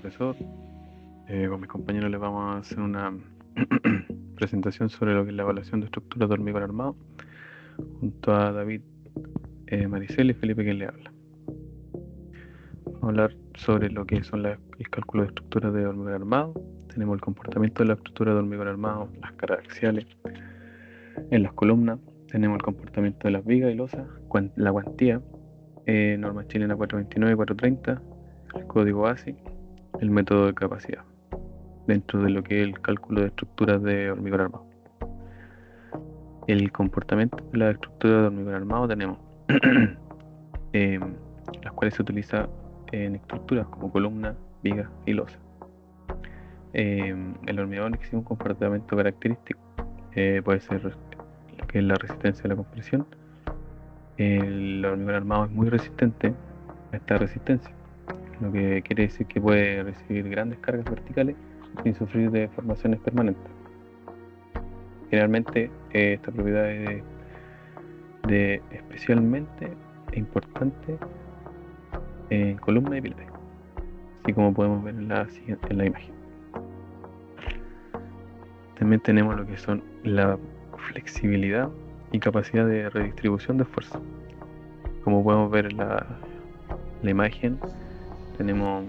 profesor. Con mis compañeros les vamos a hacer una presentación sobre lo que es la evaluación de estructuras de hormigón armado, junto a David, Maricel y Felipe, quien le habla. Vamos a hablar sobre lo que son el cálculo de estructuras de hormigón armado. Tenemos el comportamiento de la estructura de hormigón armado, las cargas axiales en las columnas. Tenemos el comportamiento de las vigas y losas, la cuantía, norma chilena 429-430, el código ASI, el método de capacidad, dentro de lo que es el cálculo de estructuras de hormigón armado. El comportamiento de la estructura de hormigón armado tenemos las cuales se utiliza en estructuras como columna, viga y losa. El hormigón existe un comportamiento característico, puede ser lo que es la resistencia a la compresión. El hormigón armado es muy resistente a esta resistencia, lo que quiere decir que puede recibir grandes cargas verticales sin sufrir deformaciones permanentes. Generalmente esta propiedad es especialmente importante en columna y pilares, así como podemos ver en la imagen. También tenemos lo que son la flexibilidad y capacidad de redistribución de esfuerzo. Como podemos ver en la imagen, tenemos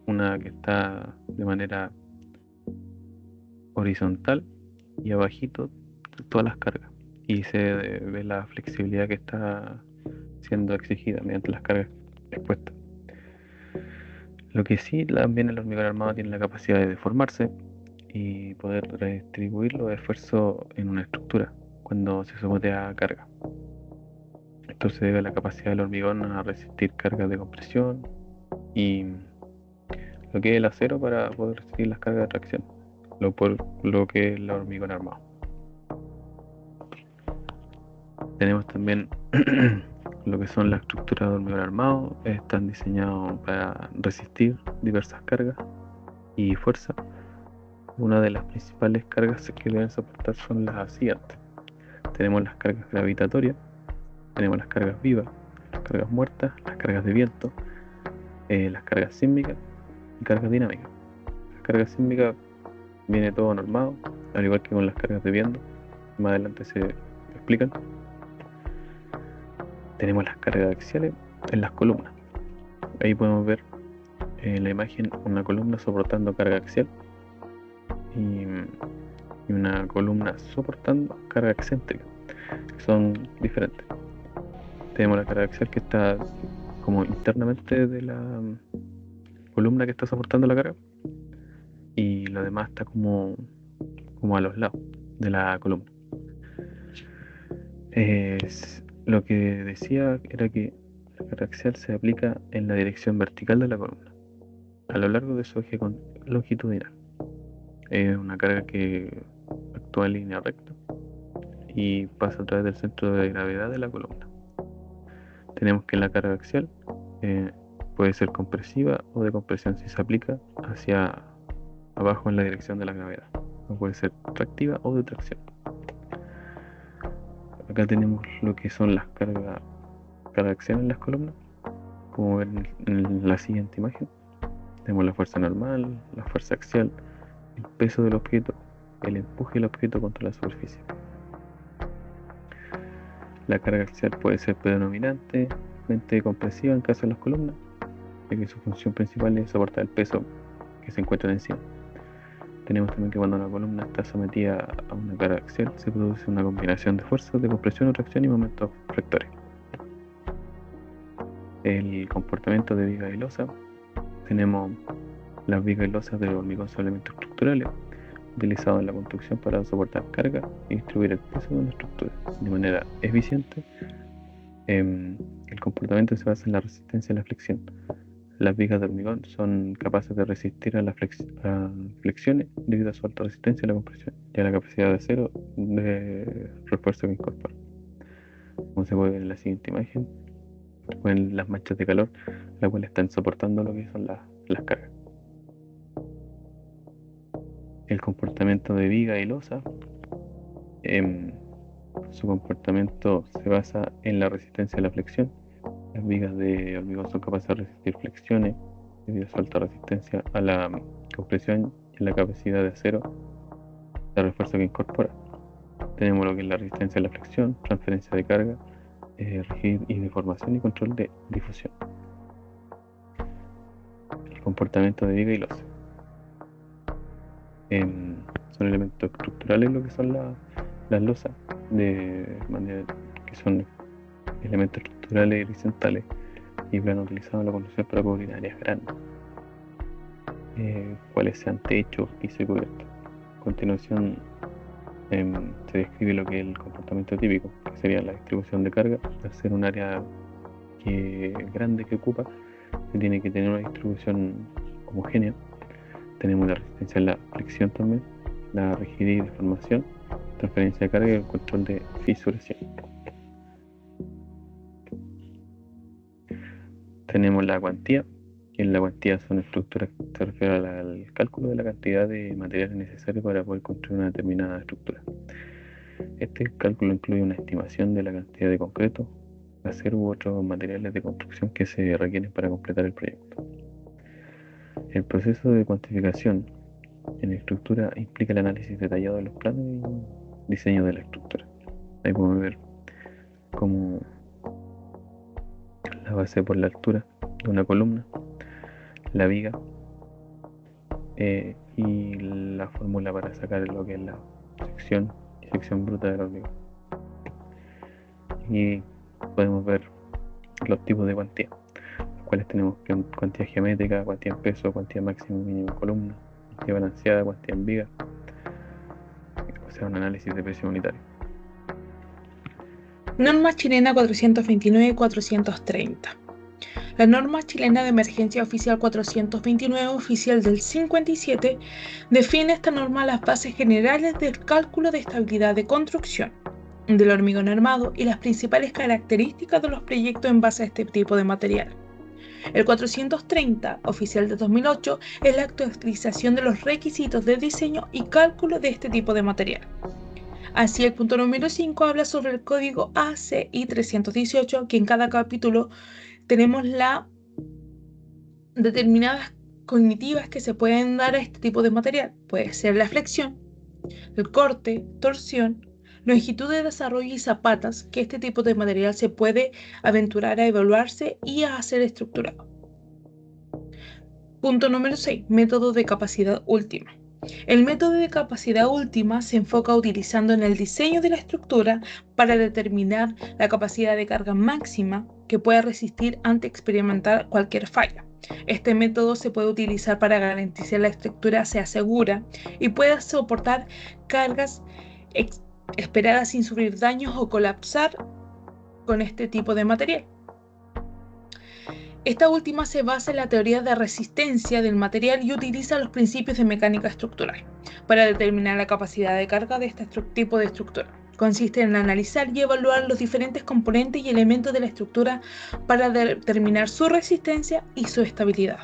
una que está de manera horizontal y abajito todas las cargas, y se ve la flexibilidad que está siendo exigida mediante las cargas expuestas. Lo que sí, también el hormigón armado tiene la capacidad de deformarse y poder redistribuir los esfuerzos en una estructura cuando se somete a carga. Esto se debe a la capacidad del hormigón a resistir cargas de compresión y lo que es el acero para poder resistir las cargas de tracción, lo que es el hormigón armado. Tenemos también lo que son las estructuras de hormigón armado. Están diseñados para resistir diversas cargas y fuerzas. Una de las principales cargas que deben soportar son las siguientes. Tenemos las cargas gravitatorias, tenemos las cargas vivas, las cargas muertas, las cargas de viento, las cargas sísmicas y cargas dinámicas. Las cargas sísmicas viene todo normado, al igual que con las cargas de viento. Más adelante se explican. Tenemos las cargas axiales en las columnas. Ahí podemos ver en la imagen una columna soportando carga axial y una columna soportando carga excéntrica, que son diferentes. Tenemos la carga axial que está como internamente de la columna que está soportando la carga, y lo demás está como a los lados de la columna. Lo que decía era que la carga axial se aplica en la dirección vertical de la columna, a lo largo de su eje longitudinal. Es una carga que actúa en línea recta y pasa a través del centro de gravedad de la columna. Tenemos que la carga axial puede ser compresiva o de compresión si se aplica hacia abajo en la dirección de la gravedad, o puede ser tractiva o de tracción. Acá tenemos lo que son las cargas axiales en las columnas, como ven en la siguiente imagen. Tenemos la fuerza normal, la fuerza axial, el peso del objeto, el empuje del objeto contra la superficie. La carga axial puede ser predominantemente compresiva en caso de las columnas, ya que su función principal es soportar el peso que se encuentra encima. Tenemos también que cuando la columna está sometida a una carga axial se produce una combinación de fuerzas de compresión o tracción y momentos fractores. El comportamiento de viga y losa. Tenemos las vigas y losas de hormigón son elementos estructurales utilizados en la construcción para soportar carga y distribuir el peso de una estructura de manera eficiente. El comportamiento se basa en la resistencia a la flexión. Las vigas de hormigón son capaces de resistir a las flexiones debido a su alta resistencia a la compresión y a la capacidad de acero de refuerzo que incorpora. Como se puede ver en la siguiente imagen, con las manchas de calor, las cuales están soportando lo que son las cargas. El comportamiento de viga y losa, su comportamiento se basa en la resistencia a la flexión. Las vigas de hormigón son capaces de resistir flexiones debido a su alta resistencia a la compresión y la capacidad de acero de refuerzo que incorpora. Tenemos lo que es la resistencia a la fricción, transferencia de carga, rigidez y deformación y control de difusión. El comportamiento de viga y losa. Son elementos estructurales lo que son las losas, de manera que son elementos estructurales horizontales y planos utilizados en la construcción para cubrir áreas grandes, cuales sean techos, piso y cubierta. A continuación se describe lo que es el comportamiento típico, que sería la distribución de carga. Al ser un área grande que ocupa, se tiene que tener una distribución homogénea. Tenemos la resistencia a la fricción también, la rigidez y deformación, transferencia de carga y el control de fisuración. Tenemos la cuantía, que en la cuantía son estructuras que se refieren al cálculo de la cantidad de materiales necesarios para poder construir una determinada estructura. Este cálculo incluye una estimación de la cantidad de concreto, acero u otros materiales de construcción que se requieren para completar el proyecto. El proceso de cuantificación en estructura implica el análisis detallado de los planos y diseño de la estructura. Ahí podemos ver cómo la base por la altura de una columna, la viga y la fórmula para sacar lo que es la sección bruta del hormigón. Y podemos ver los tipos de cuantía, los cuales tenemos cuantía geométrica, cuantía en peso, cuantía máxima y mínima en columna, cuantía balanceada, cuantía en viga, o sea, un análisis de precio unitario. Norma chilena 429-430. La norma chilena de emergencia oficial 429, oficial del 57, define esta norma las bases generales del cálculo de estabilidad de construcción del hormigón armado y las principales características de los proyectos en base a este tipo de material. El 430, oficial de 2008, es la actualización de los requisitos de diseño y cálculo de este tipo de material. Así, el punto número 5 habla sobre el código ACI 318, que en cada capítulo tenemos las determinadas cognitivas que se pueden dar a este tipo de material. Puede ser la flexión, el corte, torsión, longitud de desarrollo y zapatas, que este tipo de material se puede aventurar a evaluarse y a hacer estructurado. Punto número 6. Método de capacidad última. El método de capacidad última se enfoca utilizando en el diseño de la estructura para determinar la capacidad de carga máxima que pueda resistir ante experimentar cualquier falla. Este método se puede utilizar para garantizar que la estructura sea segura y pueda soportar cargas esperadas sin sufrir daños o colapsar con este tipo de material. Esta última se basa en la teoría de resistencia del material y utiliza los principios de mecánica estructural para determinar la capacidad de carga de este tipo de estructura. Consiste en analizar y evaluar los diferentes componentes y elementos de la estructura para determinar su resistencia y su estabilidad.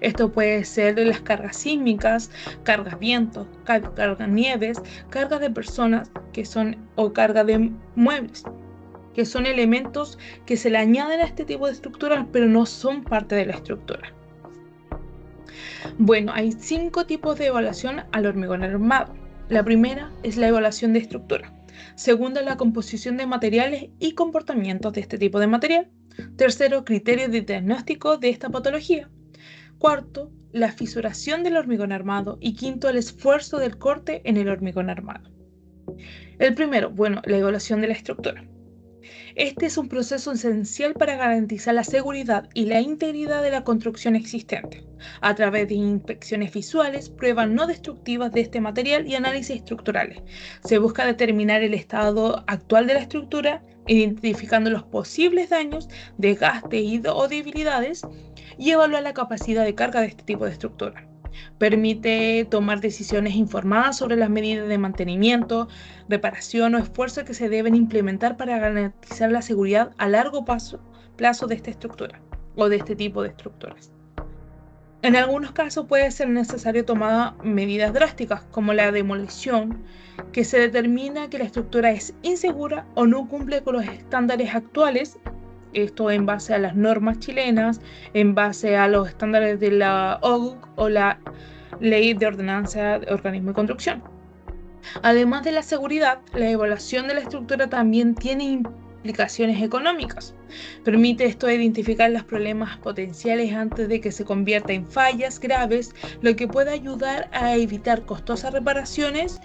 Esto puede ser las cargas sísmicas, cargas vientos, cargas nieves, cargas de personas o carga de muebles, que son elementos que se le añaden a este tipo de estructuras, pero no son parte de la estructura. Bueno, hay 5 tipos de evaluación al hormigón armado. La primera es la evaluación de estructura. Segunda, la composición de materiales y comportamientos de este tipo de material. Tercero, criterios de diagnóstico de esta patología. Cuarto, la fisuración del hormigón armado. Y quinto, el esfuerzo del corte en el hormigón armado. El primero, la evaluación de la estructura. Este es un proceso esencial para garantizar la seguridad y la integridad de la construcción existente, a través de inspecciones visuales, pruebas no destructivas de este material y análisis estructurales. Se busca determinar el estado actual de la estructura, identificando los posibles daños, desgastes o debilidades, y evaluar la capacidad de carga de este tipo de estructura. Permite tomar decisiones informadas sobre las medidas de mantenimiento, reparación o esfuerzo que se deben implementar para garantizar la seguridad a largo plazo de esta estructura o de este tipo de estructuras. En algunos casos puede ser necesario tomar medidas drásticas, como la demolición, que se determina que la estructura es insegura o no cumple con los estándares actuales Esto en base a las normas chilenas, en base a los estándares de la OGUC o la Ley de Ordenanza de Organismo de Construcción. Además de la seguridad, la evaluación de la estructura también tiene implicaciones económicas. Permite esto identificar los problemas potenciales antes de que se convierta en fallas graves, lo que puede ayudar a evitar costosas reparaciones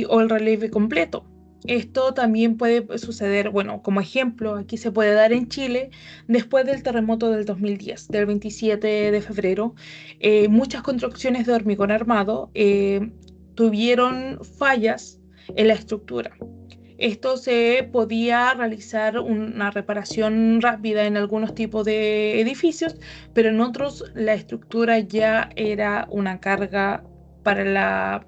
o el relieve completo. Esto también puede suceder, bueno, como ejemplo, aquí se puede dar en Chile, después del terremoto del 2010, del 27 de febrero, muchas construcciones de hormigón armado tuvieron fallas en la estructura. Esto se podía realizar una reparación rápida en algunos tipos de edificios, pero en otros la estructura ya era una carga para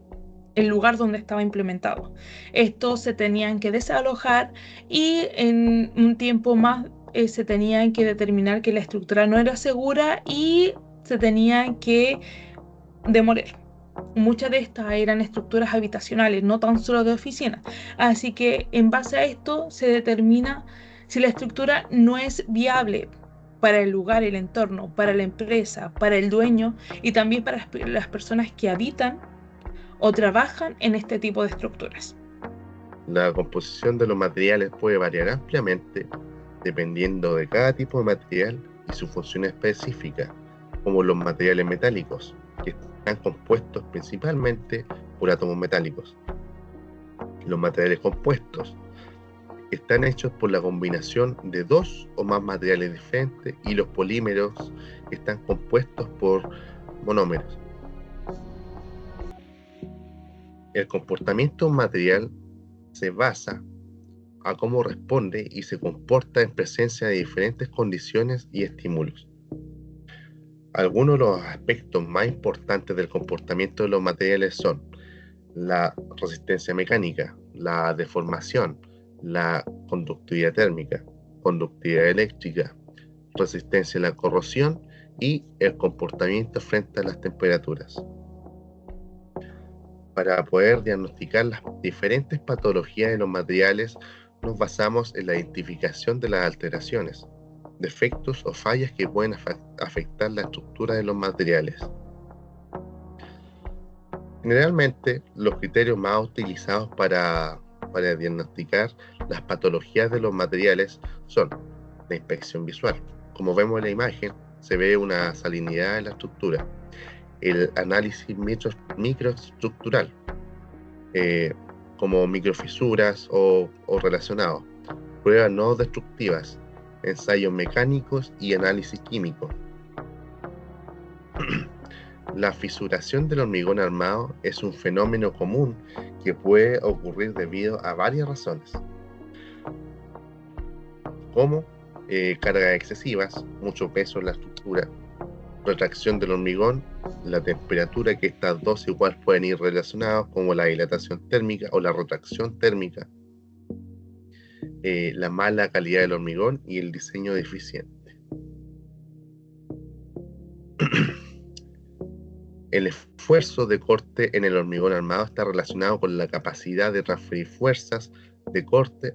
el lugar donde estaba implementado. Estos se tenían que desalojar y en un tiempo más se tenían que determinar que la estructura no era segura y se tenían que demoler. Muchas de estas eran estructuras habitacionales, no tan solo de oficinas. Así que en base a esto se determina si la estructura no es viable para el lugar, el entorno, para la empresa, para el dueño y también para las personas que habitan o trabajan en este tipo de estructuras. La composición de los materiales puede variar ampliamente dependiendo de cada tipo de material y su función específica, como los materiales metálicos, que están compuestos principalmente por átomos metálicos. Los materiales compuestos están hechos por la combinación de dos o más materiales diferentes, y los polímeros están compuestos por monómeros. El comportamiento de un material se basa a cómo responde y se comporta en presencia de diferentes condiciones y estímulos. Algunos de los aspectos más importantes del comportamiento de los materiales son la resistencia mecánica, la deformación, la conductividad térmica, conductividad eléctrica, resistencia a la corrosión y el comportamiento frente a las temperaturas. Para poder diagnosticar las diferentes patologías de los materiales, nos basamos en la identificación de las alteraciones, defectos o fallas que pueden afectar la estructura de los materiales. Generalmente, los criterios más utilizados para diagnosticar las patologías de los materiales son la inspección visual. Como vemos en la imagen, se ve una salinidad en la estructura. El análisis microestructural, como microfisuras o relacionados, pruebas no destructivas, ensayos mecánicos y análisis químico. La fisuración del hormigón armado es un fenómeno común que puede ocurrir debido a varias razones, como cargas excesivas, mucho peso en la estructura, retracción del hormigón, la temperatura, que estas dos igual pueden ir relacionadas, como la dilatación térmica o la retracción térmica, la mala calidad del hormigón y el diseño deficiente. El esfuerzo de corte en el hormigón armado está relacionado con la capacidad de transferir fuerzas de corte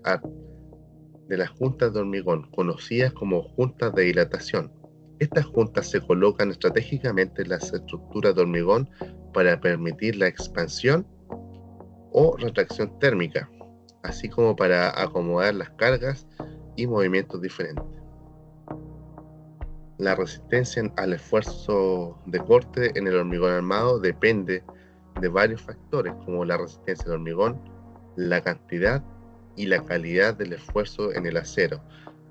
de las juntas de hormigón, conocidas como juntas de dilatación. Estas juntas se colocan estratégicamente en las estructuras de hormigón para permitir la expansión o retracción térmica, así como para acomodar las cargas y movimientos diferentes. La resistencia al esfuerzo de corte en el hormigón armado depende de varios factores, como la resistencia del hormigón, la cantidad y la calidad del esfuerzo en el acero,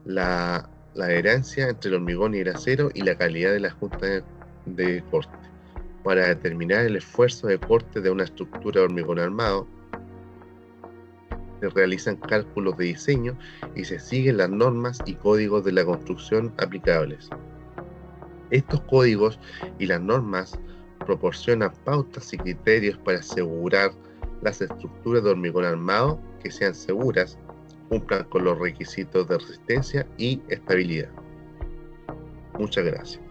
la adherencia entre el hormigón y el acero y la calidad de la junta de corte. Para determinar el esfuerzo de corte de una estructura de hormigón armado, se realizan cálculos de diseño y se siguen las normas y códigos de la construcción aplicables. Estos códigos y las normas proporcionan pautas y criterios para asegurar las estructuras de hormigón armado que sean seguras, cumplan con los requisitos de resistencia y estabilidad. Muchas gracias.